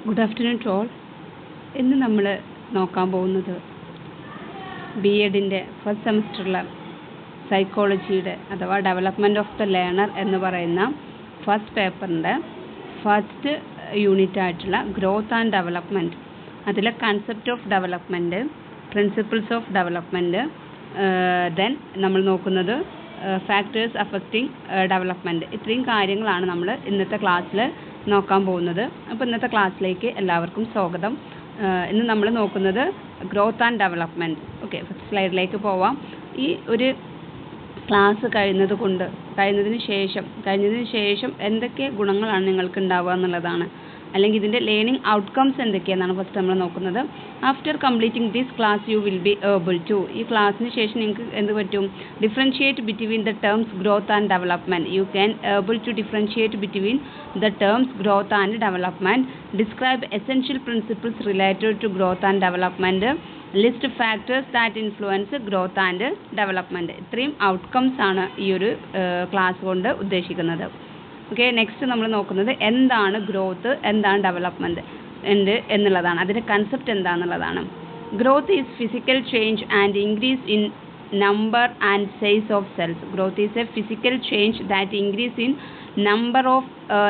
Good afternoon to all. ഇന്ന് നമ്മൾ നോക്കാൻ പോകുന്നത് BEdൻ്റെ ഫസ്റ്റ് സെമസ്റ്ററിലെ സൈക്കോളജിയുടെ അഥവാ ഡെവലപ്മെൻറ്റ് ഓഫ് ദ ലേണർ എന്ന് പറയുന്ന ഫസ്റ്റ് പേപ്പറിൻ്റെ ഫസ്റ്റ് യൂണിറ്റ് ആയിട്ടുള്ള ഗ്രോത്ത് ആൻഡ് ഡെവലപ്മെൻറ്റ്, അതിലെ concept of development, principles of development, then നമ്മൾ നോക്കുന്നത് ഫാക്ടേഴ്സ് അഫക്റ്റിംഗ് ഡെവലപ്മെൻറ്റ്. ഇത്രയും കാര്യങ്ങളാണ് നമ്മൾ ഇന്നത്തെ ക്ലാസ്സിൽ നോക്കാൻ പോകുന്നത്. അപ്പോൾ ഇന്നത്തെ ക്ലാസ്സിലേക്ക് എല്ലാവർക്കും സ്വാഗതം. ഇന്ന് നമ്മൾ നോക്കുന്നത് growth and development. Okay, first സ്ലൈഡിലേക്ക് പോവാം. ഈ ഒരു ക്ലാസ് കഴിഞ്ഞതിന് ശേഷം എന്തൊക്കെ ഗുണങ്ങളാണ് നിങ്ങൾക്ക് ഉണ്ടാവുക എന്നുള്ളതാണ്, അല്ലെങ്കിൽ ഇതിൻ്റെ ലേണിംഗ് ഔട്ട്കംസ് എന്തൊക്കെയാണെന്നാണ് ഫസ്റ്റ് നമ്മൾ നോക്കുന്നത്. After completing this class you will be able to, ഈ ക്ലാസ്സിന് ശേഷം നിങ്ങൾക്ക് എന്ത് പറ്റും, differentiate between the terms growth and development. You can able to differentiate between the terms growth and development, describe essential principles related to growth and development, list factors that influence growth and development. ഇത്രയും outcomes ആണ് ഈ ഒരു class കൊണ്ട് ഉദ്ദേശിക്കുന്നത്. Okay, next നമ്മൾ നോക്കുന്നത് എന്താണ് growth, എന്താണ് ഡെവലപ്മെൻറ്റ് എന്നുള്ളതാണ്. അതിൻ്റെ കൺസെപ്റ്റ് എന്താണെന്നുള്ളതാണ്. Growth is physical change and increase in number and size of cells. Growth is a physical change that increase in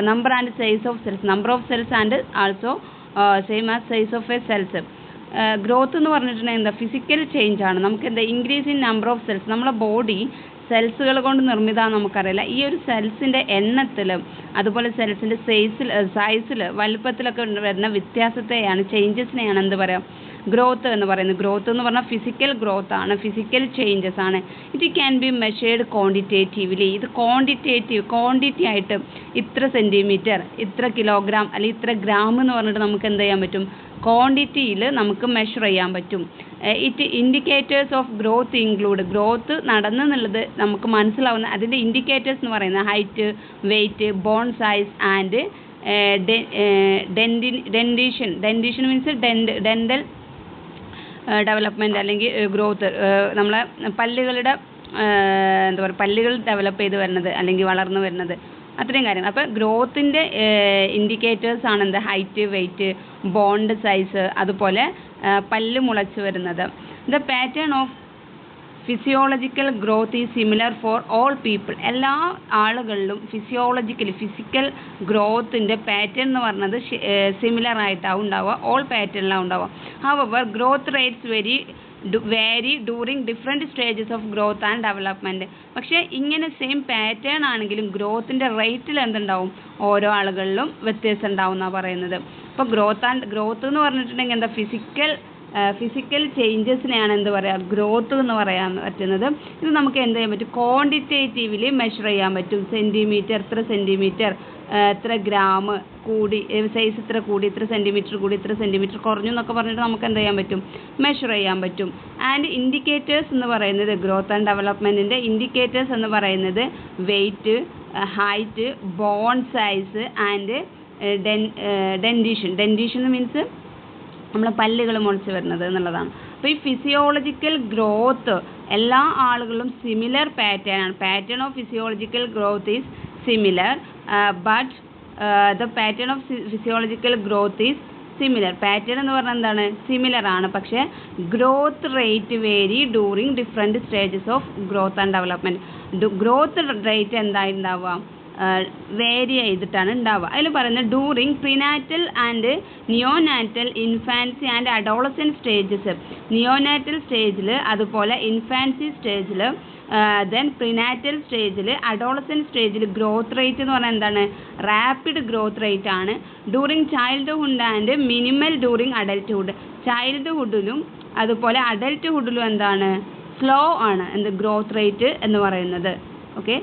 number and size of cells, number of cells and also same as size of a cells. Growth എന്ന് പറഞ്ഞിട്ടുണ്ടെങ്കിൽ എന്താ, physical change ആണ്. നമുക്ക് എന്താ, increase in number of cells. നമ്മളെ body സെൽസുകൾ കൊണ്ട് നിർമ്മിതമാണെന്ന് നമുക്കറിയില്ല. ഈ ഒരു സെൽസിൻ്റെ എണ്ണത്തിൽ, അതുപോലെ സെൽസിൻ്റെ സൈസിൽ വലുപ്പത്തിലൊക്കെ വരുന്ന വ്യത്യാസത്തെയാണ്, ചേഞ്ചസിനെയാണ് എന്ത് പറയാം, ഗ്രോത്ത് എന്ന് പറയുന്നത്. ഗ്രോത്ത് എന്ന് പറഞ്ഞാൽ ഫിസിക്കൽ ഗ്രോത്ത് ആണ്, ഫിസിക്കൽ ചേഞ്ചസ് ആണ്. It can be measured quantitatively. ഇത് ക്വാണ്ടിറ്റി ആയിട്ട് ഇത്ര സെൻറ്റിമീറ്റർ, ഇത്ര കിലോഗ്രാം അല്ലെങ്കിൽ ഇത്ര ഗ്രാം എന്ന് പറഞ്ഞിട്ട് നമുക്ക് എന്ത് ചെയ്യാൻ പറ്റും, ക്വാണ്ടിറ്റിയിൽ നമുക്ക് മെഷർ ചെയ്യാൻ പറ്റും. It indicators of growth include, growth നടന്നെന്നുള്ളത് നമുക്ക് മനസ്സിലാവുന്ന അതിൻ്റെ ഇൻഡിക്കേറ്റേഴ്സ് എന്ന് പറയുന്നത് height, weight, bone size and dentition means dental development അല്ലെങ്കിൽ ഗ്രോത്ത്. നമ്മളെ പല്ലുകളുടെ എന്താ പറയുക, പല്ലുകൾ ഡെവലപ്പ് ചെയ്ത് വരുന്നത് അല്ലെങ്കിൽ വളർന്നു വരുന്നത്, അത്രയും കാര്യങ്ങൾ. അപ്പോൾ ഗ്രോത്തിൻ്റെ ഇൻഡിക്കേറ്റേഴ്സ് ആണ് എന്ത്, ഹൈറ്റ്, വെയ്റ്റ്, ബോണ്ട് സൈസ്, അതുപോലെ പല്ല് മുളച്ച് വരുന്നത്. The pattern of physiological growth is similar for all people. എല്ലാ ആളുകളിലും ഫിസിക്കൽ ഗ്രോത്തിൻ്റെ പാറ്റേൺ എന്ന് പറഞ്ഞത് സിമിലർ ആയിട്ടാവും ഉണ്ടാവുക, ഓൾ പാറ്റേണിലാണ് ഉണ്ടാവുക. Our growth rates vary during different stages of growth and development. പക്ഷേ ഇങ്ങനെ സെയിം പാറ്റേൺ ആണെങ്കിലും ഗ്രോത്തിൻ്റെ റേറ്റിൽ എന്തുണ്ടാവും, ഓരോ ആളുകളിലും വ്യത്യാസം ഉണ്ടാവും എന്നാണ് പറയുന്നത്. ഇപ്പോൾ ഗ്രോത്ത് എന്ന് പറഞ്ഞിട്ടുണ്ടെങ്കിൽ എന്താ, ഫിസിക്കൽ ചേഞ്ചസിനെയാണ് എന്ത് പറയുക, ഗ്രോത്ത് എന്ന് പറയാൻ പറ്റുന്നത്. ഇത് നമുക്ക് എന്ത് ചെയ്യാൻ പറ്റും, ക്വാണ്ടിറ്റേറ്റീവ്ലി മെഷർ ചെയ്യാൻ പറ്റും. സെൻറ്റിമീറ്റർ, ഇത്ര സെൻറ്റിമീറ്റർ, ഇത്ര ഗ്രാം കൂടി, സൈസ് ഇത്ര കൂടി, ഇത്ര സെൻറ്റിമീറ്റർ കൂടി, ഇത്ര സെൻറ്റിമീറ്റർ കുറഞ്ഞു എന്നൊക്കെ പറഞ്ഞിട്ട് നമുക്ക് എന്ത് ചെയ്യാൻ പറ്റും, മെഷർ ചെയ്യാൻ പറ്റും. ആൻഡ് ഇൻഡിക്കേറ്റേഴ്സ് എന്ന് പറയുന്നത്, ഗ്രോത്ത് ആൻഡ് ഡെവലപ്മെൻറ്റിൻ്റെ ഇൻഡിക്കേറ്റേഴ്സ് എന്ന് പറയുന്നത് weight, height, bone size and dentition means നമ്മളെ പല്ലുകൾ മുളച്ച് വരുന്നത് എന്നുള്ളതാണ്. അപ്പോൾ ഈ ഫിസിയോളജിക്കൽ ഗ്രോത്ത് എല്ലാ ആളുകളും സിമിലർ പാറ്റേൺ ആണ്. Pattern of physiological growth is similar, but the pattern of physiological growth is similar. Pattern എന്ന് പറഞ്ഞാൽ എന്താണ്, സിമിലർ ആണ്. പക്ഷേ growth rate vary during different stages of growth and development. Growth rate എന്തായി ഉണ്ടാവുക, വേരി ചെയ്തിട്ടാണ് ഉണ്ടാവുക. അതിൽ പറയുന്നത് during prenatal and neonatal, infancy and adolescent stages. Neonatal സ്റ്റേജിൽ, അതുപോലെ ഇൻഫാൻസി സ്റ്റേജിൽ, ദെൻ പ്രീനാറ്റൽ സ്റ്റേജിൽ, അഡോളസെൻറ്റ് സ്റ്റേജിൽ ഗ്രോത്ത് റേറ്റ് എന്ന് പറഞ്ഞാൽ എന്താണ്, റാപ്പിഡ് ഗ്രോത്ത് റേറ്റ് ആണ്. During childhood and minimal during adulthood. ചൈൽഡ്ഹുഡിലും അതുപോലെ അഡൽട്ട്ഹുഡിലും എന്താണ്, സ്ലോ ആണ് എന്ത്, ഗ്രോത്ത് റേറ്റ് എന്ന് പറയുന്നത്. ഓക്കെ,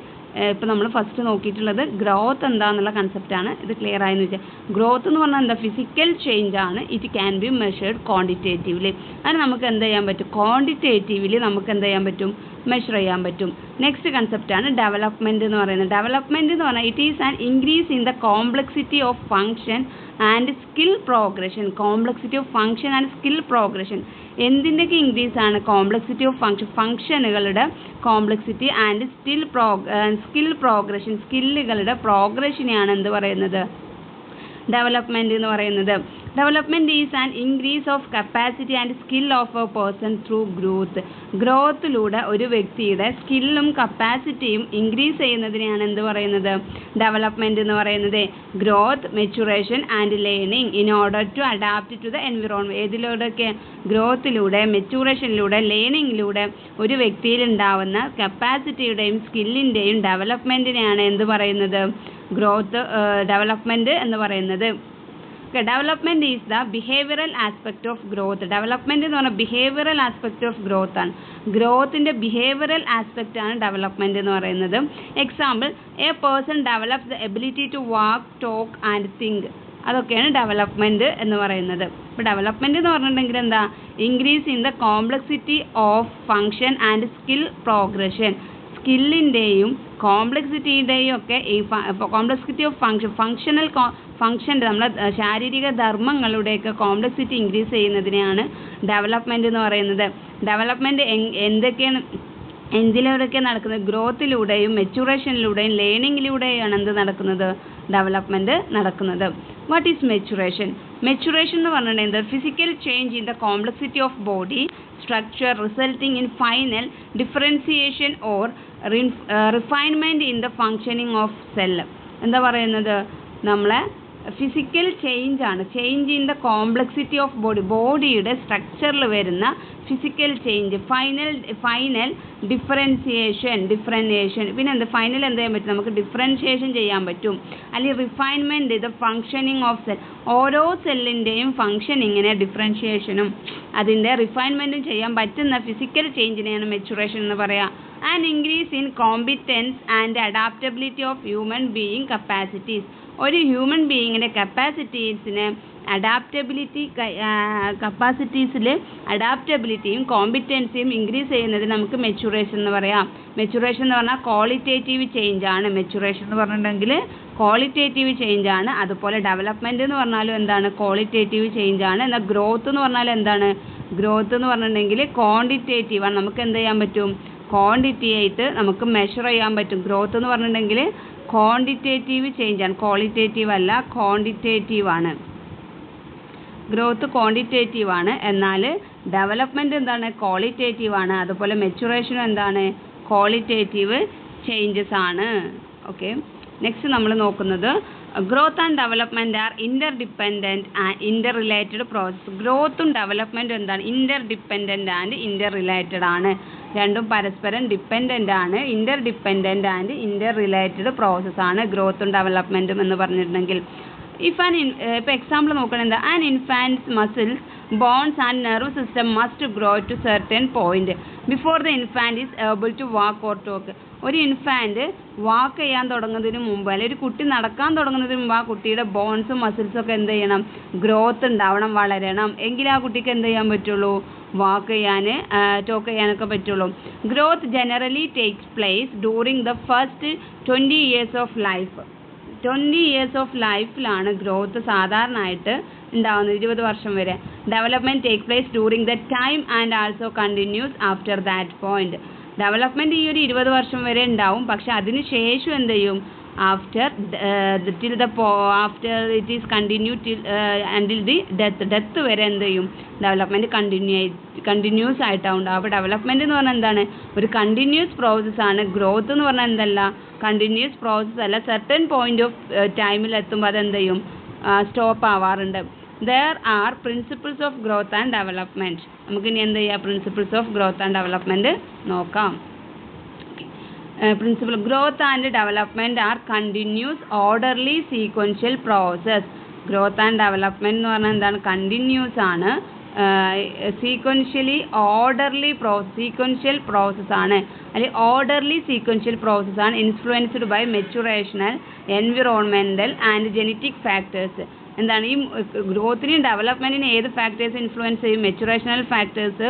ഇപ്പോൾ നമ്മൾ ഫസ്റ്റ് നോക്കിയിട്ടുള്ളത് ഗ്രോത്ത് എന്താണെന്നുള്ള കൺസെപ്റ്റാണ്. ഇത് ക്ലിയർ ആയെന്ന് വെച്ചാൽ, ഗ്രോത്ത് എന്ന് പറഞ്ഞാൽ എന്താ, ഫിസിക്കൽ ചേഞ്ച് ആണ്. It can be measured quantitatively. അത് നമുക്ക് എന്ത് ചെയ്യാൻ പറ്റും, ക്വാണ്ടിറ്റേറ്റീവ്ലി നമുക്ക് എന്ത് ചെയ്യാൻ പറ്റും, മെഷർ ചെയ്യാൻ പറ്റും. നെക്സ്റ്റ് കൺസെപ്റ്റാണ് ഡെവലപ്മെൻറ്റ് എന്ന് പറയുന്നത്. ഡെവലപ്മെൻറ്റ് എന്ന് പറഞ്ഞാൽ it is an increase in the complexity of function and skill progression. Complexity of function and skill progression എന്തിൻ്റെയൊക്കെ ഇൻക്രീസ് ആണ്, കോംപ്ലക്സിറ്റി ഓഫ് ഫങ്ഷനുകളുടെ കോംപ്ലക്സിറ്റി ആൻഡ് സ്കിൽ പ്രോഗ്രഷൻ, സ്കില്ലുകളുടെ പ്രോഗ്രഷനെയാണ് എന്ത് പറയുന്നത്, ഡെവലപ്മെൻറ്റ് എന്ന് പറയുന്നത്. Development is an increase of capacity and skill of a person through growth. ഗ്രോത്തിലൂടെ ഒരു വ്യക്തിയുടെ സ്കില്ലും കപ്പാസിറ്റിയും ഇൻക്രീസ് ചെയ്യുന്നതിനെയാണ് എന്ത് പറയുന്നത്? ഡെവലപ്മെൻറ്റ് എന്ന് പറയുന്നത്. Growth, maturation and learning in order to adapt to the environment. ഏതിലൂടെയൊക്കെ? ഗ്രോത്തിലൂടെ, മെച്ചുറേഷനിലൂടെ, ലേണിങ്ങിലൂടെ ഒരു വ്യക്തിയിൽ ഉണ്ടാവുന്ന കപ്പാസിറ്റിയുടെയും സ്കില്ലിൻ്റെയും ഡെവലപ്മെൻറ്റിനെയാണ് എന്ത് പറയുന്നത്? ഡെവലപ്മെൻറ്റ് എന്ന് പറയുന്നത്. Development is the behavioural aspect of growth. Development എന്ന് പറഞ്ഞാൽ ബിഹേവിയറൽ ആസ്പെക്ട് ഓഫ് ഗ്രോത്ത് ആണ്. ഗ്രോത്തിൻ്റെ ബിഹേവിയറൽ ആസ്പെക്റ്റ് ആണ് ഡെവലപ്മെൻറ്റ് എന്ന് പറയുന്നത്. Example, a person develops the ability to walk, talk and think. അതൊക്കെയാണ് ഡെവലപ്മെൻറ്റ് എന്ന് പറയുന്നത്. ഇപ്പോൾ ഡെവലപ്മെൻറ്റ് എന്ന് പറഞ്ഞിട്ടുണ്ടെങ്കിൽ എന്താ? Increase in the complexity of function and skill progression. സ്കില്ലിൻ്റെയും കോംപ്ലക്സിറ്റിയുടെയും ഒക്കെ ഈ കോംപ്ലക്സിറ്റി ഓഫ് ഫങ്ഷൻ്റെ നമ്മളെ ശാരീരിക ധർമ്മങ്ങളുടെയൊക്കെ കോംപ്ലക്സിറ്റി ഇൻക്രീസ് ചെയ്യുന്നതിനെയാണ് ഡെവലപ്മെൻറ്റ് എന്ന് പറയുന്നത്. ഡെവലപ്മെൻറ്റ് എന്തിലൂടെയൊക്കെ നടക്കുന്നത്? ഗ്രോത്തിലൂടെയും മെച്ചുറേഷനിലൂടെയും ലേണിങ്ങിലൂടെയാണ് എന്ത് നടക്കുന്നത്? ഡെവലപ്മെൻറ്റ് നടക്കുന്നത്. What is maturation? മെച്ചുറേഷൻ എന്ന് പറഞ്ഞിട്ടുണ്ടെങ്കിൽ physical change in the complexity of body structure resulting in final differentiation or refinement in the functioning of cell. എന്താ പറയുന്നത്? നമ്മളെ ഫിസിക്കൽ ചേഞ്ച് ആണ്. Change in the complexity of ബോഡിയുടെ സ്ട്രക്ചറിൽ വരുന്ന ഫിസിക്കൽ ചേഞ്ച്. Final differentiation. പിന്നെ എന്ത്? ഫൈനൽ എന്ത് ചെയ്യാൻ പറ്റും? നമുക്ക് ഡിഫറൻഷിയേഷൻ ചെയ്യാൻ പറ്റും. അല്ലെങ്കിൽ refinement the functioning of cell. ഓരോ സെല്ലിൻ്റെയും ഫങ്ഷനിങ്ങിനെ ഡിഫറൻഷിയേഷനും അതിൻ്റെ റിഫൈൻമെൻറ്റും ചെയ്യാൻ പറ്റുന്ന ഫിസിക്കൽ ചേഞ്ചിനെയാണ് മെച്ചുറേഷൻ എന്ന് പറയുക. And increase in competence and adaptability of human being capacities. ഒരു ഹ്യൂമൻ ബീയിങ്ങിൻ്റെ കപ്പാസിറ്റീസിന് അഡാപ്റ്റബിലിറ്റിയും കോമ്പിറ്റൻസിയും ഇൻക്രീസ് ചെയ്യുന്നതിന് നമുക്ക് മെച്ചുറേഷൻ എന്ന് പറയാം. മെച്ചുറേഷൻ എന്ന് പറഞ്ഞാൽ ക്വാളിറ്റേറ്റീവ് ചേഞ്ച് ആണ്. മെച്ചുറേഷൻ എന്ന് പറഞ്ഞിട്ടുണ്ടെങ്കിൽ ക്വാളിറ്റേറ്റീവ് ചേഞ്ച് ആണ്. അതുപോലെ ഡെവലപ്മെൻറ്റ് എന്ന് പറഞ്ഞാലും എന്താണ്? ക്വാളിറ്റേറ്റീവ് ചേഞ്ച് ആണ്. എന്നാൽ ഗ്രോത്ത് എന്ന് പറഞ്ഞാൽ എന്താണ്? ഗ്രോത്ത് എന്ന് പറഞ്ഞിട്ടുണ്ടെങ്കിൽ ക്വാണ്ടിറ്റേറ്റീവ് ആണ്. നമുക്ക് എന്ത് ചെയ്യാൻ പറ്റും? ക്വാണ്ടിറ്റി ആയിട്ട് നമുക്ക് മെഷർ ചെയ്യാൻ പറ്റും. ഗ്രോത്ത് എന്ന് പറഞ്ഞിട്ടുണ്ടെങ്കിൽ ക്വാണ്ടിറ്റേറ്റീവ് ചേഞ്ച് ആണ്, ക്വാളിറ്റേറ്റീവ് അല്ല, ക്വാണ്ടിറ്റേറ്റീവ് ആണ്. ഗ്രോത്ത് ക്വാണ്ടിറ്റേറ്റീവ് ആണ്. എന്നാൽ ഡെവലപ്മെൻറ്റ് എന്താണ്? ക്വാളിറ്റേറ്റീവ് ആണ്. അതുപോലെ മെച്ചുറേഷനും എന്താണ്? ക്വാളിറ്റേറ്റീവ് ചേഞ്ചസ് ആണ്. ഓക്കെ, നെക്സ്റ്റ് നമ്മൾ നോക്കുന്നത് growth and development are interdependent and interrelated process. ഗ്രോത്തും ഡെവലപ്മെൻറ്റും എന്താണ്? ഇൻ്റർഡിപ്പെൻഡൻ്റ് ആൻഡ് ഇൻ്റർ റിലേറ്റഡ് ആണ്. രണ്ടും പരസ്പരം ഡിപ്പെൻഡൻ്റ് ആണ്. ഇൻ്റർഡിപ്പെൻഡൻ്റ് ആൻഡ് ഇൻ്റർ റിലേറ്റഡ് പ്രോസസ്സാണ് ഗ്രോത്തും ഡെവലപ്മെൻറ്റും എന്ന് പറഞ്ഞിട്ടുണ്ടെങ്കിൽ. ഇപ്പോൾ എക്സാമ്പിൾ നോക്കണമെങ്കിൽ an infant's muscles, bones and nerve system must grow to certain point before the infant is able to walk or talk. ഒരു ഇൻഫാൻറ്റ് വാക്ക് ചെയ്യാൻ തുടങ്ങുന്നതിന് മുമ്പ്, അല്ലെങ്കിൽ ഒരു കുട്ടി നടക്കാൻ തുടങ്ങുന്നതിന് മുമ്പ് ആ കുട്ടിയുടെ ബോൺസും മസിൽസും ഒക്കെ എന്ത് ചെയ്യണം? ഗ്രോത്ത് ഉണ്ടാവണം, വളരണം. എങ്കിലേ ആ കുട്ടിക്ക് എന്ത് ചെയ്യാൻ പറ്റുള്ളൂ? വാക്ക് ചെയ്യാൻ, ടോക്ക് ചെയ്യാനൊക്കെ പറ്റുള്ളൂ. Growth generally takes place during the first 20 years of life. 20 years of ലൈഫിലാണ് ഗ്രോത്ത് സാധാരണയായിട്ട് ഉണ്ടാകുന്നത്, 20 വർഷം വരെ. Development take place during the time and also continues after that point. Development ഈ ഒരു 20 വർഷം വരെ ഉണ്ടാവും, പക്ഷെ അതിന് ശേഷം എന്ത് ചെയ്യും? After it is continue അൻറ്റിൽ the death വരെ എന്ത് ചെയ്യും? ഡെവലപ്മെൻറ്റ് കണ്ടിന്യൂസ് ആയിട്ടാണ് ഉണ്ടാവും. അപ്പോൾ ഡെവലപ്മെൻറ്റ് എന്ന് പറഞ്ഞാൽ എന്താണ്? ഒരു കണ്ടിന്യൂസ് പ്രോസസ്സാണ്. ഗ്രോത്ത് എന്ന് പറഞ്ഞാൽ എന്തല്ല? കണ്ടിന്യൂസ് പ്രോസസ്സ് അല്ല. സെർട്ടൻ പോയിന്റ് ഓഫ് ടൈമിൽ എത്തുമ്പോൾ അതെന്ത് ചെയ്യും? Stop ആവാറുണ്ട്. There are principles of growth and development. നമുക്കിനി എന്ത് ചെയ്യാം? Principles of growth and development നോക്കാം. Principle growth and development are continuous, orderly, sequential process. Growth and development എന്ന് പറഞ്ഞാൽ എന്താണ്? കണ്ടിന്യൂസ് ആണ്, സീക്വൻഷ്യലി ഓർഡർലി സീക്വൻഷ്യൽ പ്രോസസ് ആണ്, അല്ലെങ്കിൽ ഓർഡർലി സീക്വൻഷ്യൽ പ്രോസസ് ആണ്. Influenced by maturational, environmental and genetic factors. എന്താണ് ഈ ഗ്രോത്തിനെയും ഡെവലപ്മെൻറ്റിനെ ഏത് ഫാക്ടേഴ്സ് ഇൻഫ്ലുവൻസ് ചെയ്യും? Maturational factors,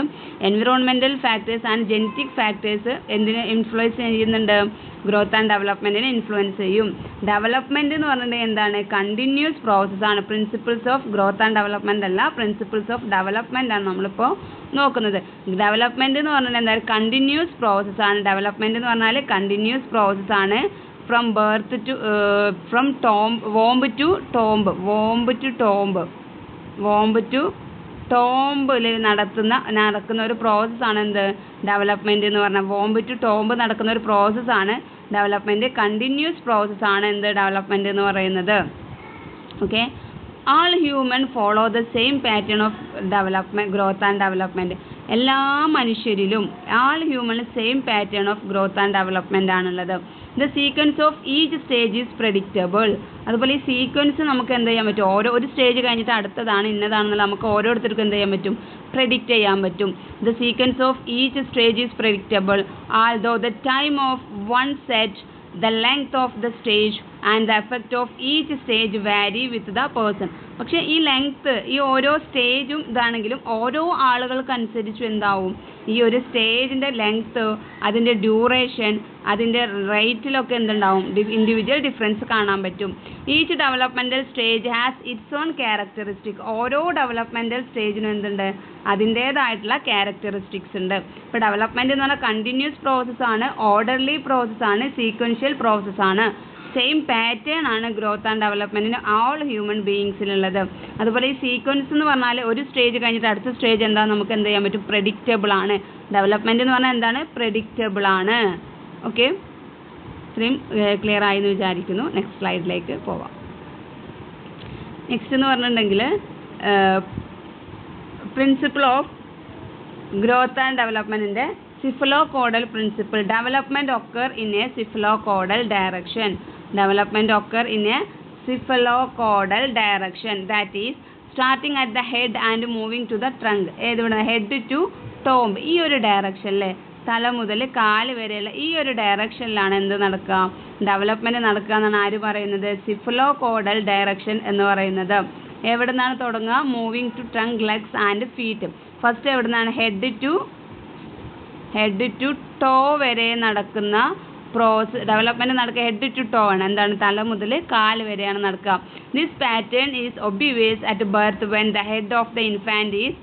environmental factors and genetic factors എന്തിനെ ഇൻഫ്ലുവൻസ് ചെയ്യുന്നുണ്ട്? ഗ്രോത്ത് ആൻഡ് ഡെവലപ്മെൻറ്റിനെ ഇൻഫ്ലുവൻസ് ചെയ്യും. ഡെവലപ്മെൻറ്റ് എന്ന് പറഞ്ഞിട്ടുണ്ടെങ്കിൽ എന്താണ്? കണ്ടിന്യൂസ് പ്രോസസ്സാണ്. Principles of growth and development അല്ല, പ്രിൻസിപ്പിൾസ് ഓഫ് ഡെവലപ്മെൻറ്റ് ആണ് നമ്മളിപ്പോൾ നോക്കുന്നത്. ഡെവലപ്മെൻറ്റ് എന്ന് പറഞ്ഞാൽ എന്താണ്? കണ്ടിന്യൂസ് പ്രോസസ്സാണ്. ഡെവലപ്മെൻറ്റ് എന്ന് പറഞ്ഞാൽ കണ്ടിന്യൂസ് പ്രോസസ്സാണ്. From birth to womb to tomb. Womb to ടോംബിൽ നടക്കുന്ന ഒരു പ്രോസസ്സാണ് എന്ത് ഡെവലപ്മെൻറ്റ് എന്ന് പറഞ്ഞാൽ. വോംബ് ടു ടോംബ് നടക്കുന്ന ഒരു പ്രോസസ്സാണ് ഡെവലപ്മെൻറ്റ്. കണ്ടിന്യൂസ് പ്രോസസ്സാണ് എന്ത് ഡെവലപ്മെൻറ്റ് എന്ന് പറയുന്നത്. Okay, all human follow the same pattern of development, growth and development. എല്ലാ മനുഷ്യരിലും all human same pattern of growth and development ആണുള്ളത്. The sequence of each stage is predictable. അതുപോലെ ഈ സീക്വൻസ് നമുക്ക് എന്ത് ചെയ്യാൻ പറ്റും, ഒരു സ്റ്റേജ് കഴിഞ്ഞിട്ട് അടുത്തതാണ് ഇന്നതാണെന്നുള്ള നമുക്ക് ഓരോരുത്തർക്കും എന്ത് ചെയ്യാൻ പറ്റും, പ്രെഡിക്റ്റ് ചെയ്യാൻ പറ്റും. The sequence of each stage is predictable, although the time of one set, the length of the stage and the effect of each stage vary with the person. പക്ഷേ ഈ ലെങ്ത്ത്, ഈ ഓരോ സ്റ്റേജും ഇതാണെങ്കിലും ഓരോ ആളുകൾക്കനുസരിച്ച് എന്താവും, ഈ ഒരു സ്റ്റേജിൻ്റെ ലെങ്ത്ത്, അതിൻ്റെ ഡ്യൂറേഷൻ, അതിൻ്റെ റേറ്റിലൊക്കെ എന്തുണ്ടാവും, ഇൻഡിവിജ്വൽ ഡിഫറൻസ് കാണാൻ പറ്റും. Each developmental stage has it's on characteristic. ഓരോ ഡെവലപ്മെൻറ്റൽ സ്റ്റേജിനും എന്തുണ്ട്, അതിൻ്റേതായിട്ടുള്ള ക്യാരക്ടറിസ്റ്റിക്സ് ഉണ്ട്. ഇപ്പോൾ ഡെവലപ്മെൻറ്റ് എന്ന് പറഞ്ഞാൽ കണ്ടിന്യൂസ് പ്രോസസ്സാണ്, ഓർഡർലി പ്രോസസ്സാണ്, സീക്വൻഷ്യൽ പ്രോസസ്സാണ്. സെയിം പാറ്റേൺ ആണ് ഗ്രോത്ത് ആൻഡ് ഡെവലപ്മെൻറ്റിന് ആൾ ഹ്യൂമൻ ബീയിങ്സിലുള്ളത്. അതുപോലെ ഈ സീക്വൻസ് എന്ന് പറഞ്ഞാൽ ഒരു സ്റ്റേജ് കഴിഞ്ഞിട്ട് അടുത്ത സ്റ്റേജ് എന്താണെന്ന് നമുക്ക് എന്ത് ചെയ്യാൻ പറ്റും, പ്രെഡിക്റ്റബിൾ ആണ്. ഡെവലപ്മെൻറ്റ് എന്ന് പറഞ്ഞാൽ എന്താണ്, പ്രെഡിക്റ്റബിൾ ആണ്. ഓക്കെ, ഇത്രയും ക്ലിയർ ആയി എന്ന് വിചാരിക്കുന്നു. നെക്സ്റ്റ് സ്ലൈഡിലേക്ക് പോവാം. നെക്സ്റ്റ് എന്ന് പറഞ്ഞിട്ടുണ്ടെങ്കിൽ പ്രിൻസിപ്പിൾ ഓഫ് ഗ്രോത്ത് ആൻഡ് ഡെവലപ്മെൻറ്റിൻ്റെ cephalocaudal principle. Development occur in a cephalocaudal direction. Development occur in a cephalocaudal direction, that is starting at the head and moving to the trunk. head to tomb, ഈ ഒരു ഡയറക്ഷനിൽ തല മുതൽ കാല് വരെയുള്ള ഈ ഒരു ഡയറക്ഷനിലാണ് എന്ത് നടക്കുക, ഡെവലപ്മെൻറ്റ് നടക്കുക എന്നാണ് ആര് പറയുന്നത്, സിഫലോകോഡൽ ഡയറക്ഷൻ എന്ന് പറയുന്നത്. എവിടെ നിന്നാണ് തുടങ്ങുക, moving to trunk, legs and feet. First എവിടെ നിന്നാണ്, ഹെഡ് ടു ടോ വരെ നടക്കുന്ന ഡെവലപ്മെൻറ്റ് നടക്കുക. ഹെഡ് ടു ടോ ആണ്, എന്താണ്, തല മുതൽ കാല് വരെയാണ് നടക്കുക. This pattern is obvious at birth when the head of the infant is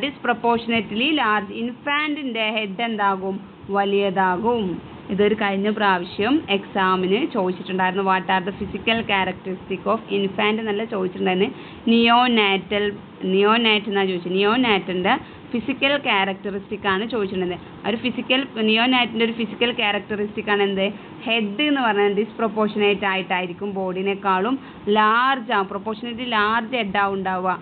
disproportionately large. ഇൻഫാൻറ്റിൻ്റെ ഹെഡ് എന്താകും, വലിയതാകും. ഇതൊരു കഴിഞ്ഞ പ്രാവശ്യം എക്സാമിന് ചോദിച്ചിട്ടുണ്ടായിരുന്നു. What are the physical characteristic of infant എന്നല്ല ചോദിച്ചിട്ടുണ്ടായിരുന്നു, നിയോനാറ്റ് എന്നാണ് ചോദിച്ചത്. നിയോനാറ്റിൻ്റെ ഫിസിക്കൽ ക്യാരക്ടറിസ്റ്റിക് ആണ് ചോദിച്ചിട്ടുള്ളത്. നിയോനാറ്റിൻ്റെ ഒരു ഫിസിക്കൽ ക്യാരക്ടറിസ്റ്റിക് ആണ് എന്ത്, ഹെഡ് എന്ന് പറഞ്ഞാൽ ഡിസ്പ്രപ്പോർഷനേറ്റ് ആയിട്ടായിരിക്കും ബോഡിനേക്കാളും ലാർജ് ആവും, പ്രൊപ്പോർഷനേറ്റ്ലി ലാർജ് ഹെഡാവും ഉണ്ടാവുക.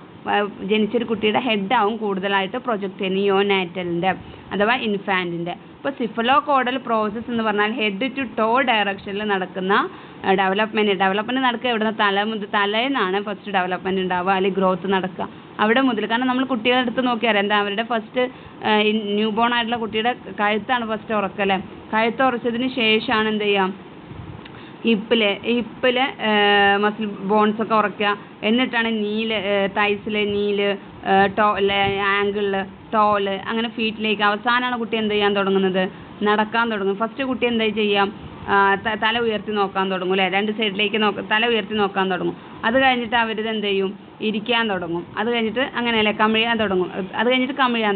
ജനിച്ചൊരു കുട്ടിയുടെ ഹെഡാവും കൂടുതലായിട്ട് പ്രൊജക്റ്റ് ചെയ്യുന്നത് നിയോനാറ്റലിൻ്റെ അഥവാ ഇൻഫാൻറ്റിൻ്റെ. ഇപ്പോൾ സിഫലോകോഡൽ പ്രോസസ്സ് എന്ന് പറഞ്ഞാൽ ഹെഡ് ടു ടോ ഡയറക്ഷനിൽ നടക്കുന്ന ഡെവലപ്മെൻറ്റ് നടക്കുക. എവിടുന്ന്, തലേന്നാണ് ഫസ്റ്റ് ഡെവലപ്മെൻറ്റ് ഉണ്ടാവുക, അല്ലെങ്കിൽ ഗ്രോത്ത് നടക്കുക അവിടെ മുതൽ. കാരണം നമ്മൾ കുട്ടികളുടെ അടുത്ത് നോക്കിയാൽ എന്താ, അവരുടെ ഫസ്റ്റ് ന്യൂ ബോൺ ആയിട്ടുള്ള കുട്ടിയുടെ കഴുത്താണ് ഫസ്റ്റ് ഉറക്കല്ലേ. കഴുത്ത് ഉറച്ചതിന് ശേഷമാണ് എന്ത് ചെയ്യാം, ഹിപ്പിലെ മസിൽ ബോൺസൊക്കെ ഉറക്കുക. എന്നിട്ടാണ് തൈസിൽ നീല്, ആങ്കിളിൽ, ടോല്, അങ്ങനെ ഫീറ്റിലേക്ക്. അവസാനമാണ് കുട്ടി എന്ത് ചെയ്യാൻ തുടങ്ങുന്നത്, നടക്കാൻ തുടങ്ങും. ഫസ്റ്റ് കുട്ടി എന്താ ചെയ്യാം, തല ഉയർത്തി നോക്കാൻ തുടങ്ങും അല്ലേ, രണ്ട് സൈഡിലേക്ക് തല ഉയർത്തി നോക്കാൻ തുടങ്ങും. അത് കഴിഞ്ഞിട്ട് അവരിത് എന്ത് ചെയ്യും, ഇരിക്കാൻ തുടങ്ങും. അത് കഴിഞ്ഞിട്ട് അങ്ങനെയല്ലേ കമിഴാൻ തുടങ്ങും. അത് കഴിഞ്ഞിട്ട് കമിഴാൻ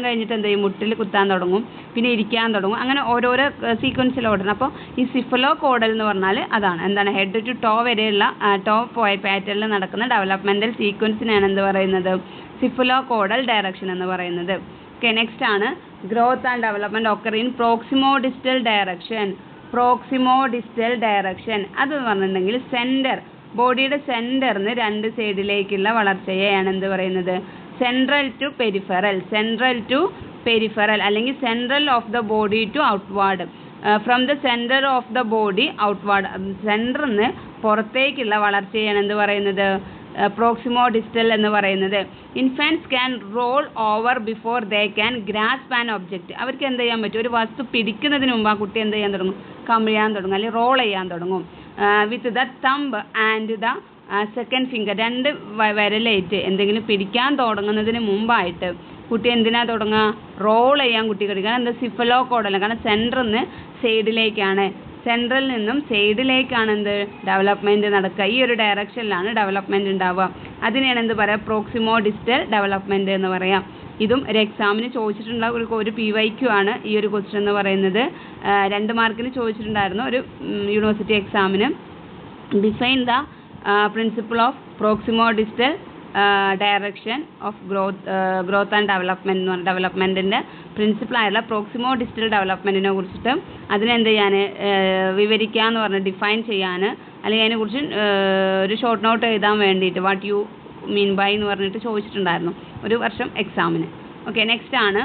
കഴിഞ്ഞിട്ട് എന്ത് ചെയ്യും, മുട്ടിൽ കുത്താൻ തുടങ്ങും, പിന്നെ ഇരിക്കാൻ തുടങ്ങും. അങ്ങനെ ഓരോരോ സീക്വൻസിൽ ഓടണം. അപ്പോൾ ഈ സിഫലോകോഡൽ എന്ന് പറഞ്ഞാൽ അതാണ്, എന്താണ്, ഹെഡ് ടു ടോ വരെയുള്ള ടോ പാറ്റേണിൽ നടക്കുന്ന ഡെവലപ്മെൻറ്റൽ സീക്വൻസിനാണ് എന്ത് പറയുന്നത്, സിഫലോകോഡൽ ഡയറക്ഷൻ എന്ന് പറയുന്നത്. ഓക്കെ, നെക്സ്റ്റ് ആണ് growth and development occur in proximodistal direction. അത് പറഞ്ഞിട്ടുണ്ടെങ്കിൽ ബോഡിയുടെ സെൻറ്ററിന് രണ്ട് സൈഡിലേക്കുള്ള വളർച്ചയെയാണ് എന്ത് പറയുന്നത്, സെൻട്രൽ ടു പെരിഫറൽ അല്ലെങ്കിൽ central of the body to outward. From the centre of the body outward, സെൻറ്ററിൽ നിന്ന് പുറത്തേക്കുള്ള വളർച്ചയാണ് എന്ത് പറയുന്നത്, പ്രോക്സിമോഡിസ്റ്റൽ എന്ന് പറയുന്നത്. Infants can roll over before they can grasp an object. അവർക്ക് എന്ത് ചെയ്യാൻ പറ്റും, ഒരു വസ്തു പിടിക്കുന്നതിന് മുമ്പ് ആ കുട്ടി എന്ത് ചെയ്യാൻ തുടങ്ങും, കമിഴാൻ തുടങ്ങും അല്ലെങ്കിൽ റോൾ ചെയ്യാൻ തുടങ്ങും. With the thumb and the second finger, രണ്ട് വിരലേറ്റ് എന്തെങ്കിലും പിടിക്കാൻ തുടങ്ങുന്നതിന് മുമ്പായിട്ട് കുട്ടി എന്തിനാ തുടങ്ങുക, റോൾ ചെയ്യാൻ കുട്ടി കഴിക്കുക. എന്താ, സിഫലോകോഡൽ, കാരണം സെൻട്രൽ നിന്നും സൈഡിലേക്കാണ് എന്ത് ഡെവലപ്മെൻറ്റ് നടക്കുക. ഈ ഒരു ഡയറക്ഷനിലാണ് ഡെവലപ്മെൻറ്റ് ഉണ്ടാവുക. അതിനെയാണ് എന്ത് പറയുക, പ്രോക്സിമോഡിസ്റ്റൽ ഡെവലപ്മെൻറ്റ് എന്ന് പറയാം. ഇതും ഒരു എക്സാമിന് ചോദിച്ചിട്ടുള്ള ഒരു PYQ ആണ് ഈ ഒരു ക്വസ്റ്റ്യൻ എന്ന് പറയുന്നത്. 2 മാർക്കിന് ചോദിച്ചിട്ടുണ്ടായിരുന്നു ഒരു യൂണിവേഴ്സിറ്റി എക്സാമിന്. Define the principle of proximodistal direction of growth and development എന്ന് പറഞ്ഞ ഡെവലപ്മെൻറ്റിൻ്റെ പ്രിൻസിപ്പിളായുള്ള പ്രോക്സിമോ ഡിസ്റ്റൽ ഡെവലപ്മെൻറ്റിനെ കുറിച്ചിട്ട് അതിനെന്ത് ചെയ്യാൻ വിവരിക്കുക എന്ന് പറഞ്ഞ് ഡിഫൈൻ ചെയ്യാൻ അല്ലെങ്കിൽ അതിനെക്കുറിച്ച് ഒരു ഷോർട്ട് നോട്ട് എഴുതാൻ വേണ്ടിയിട്ട് വാട്ട് യു മീൻ ബൈ എന്ന് പറഞ്ഞിട്ട് ചോദിച്ചിട്ടുണ്ടായിരുന്നു ഒരു വർഷം എക്സാമിന്. ഓക്കെ, നെക്സ്റ്റ് ആണ്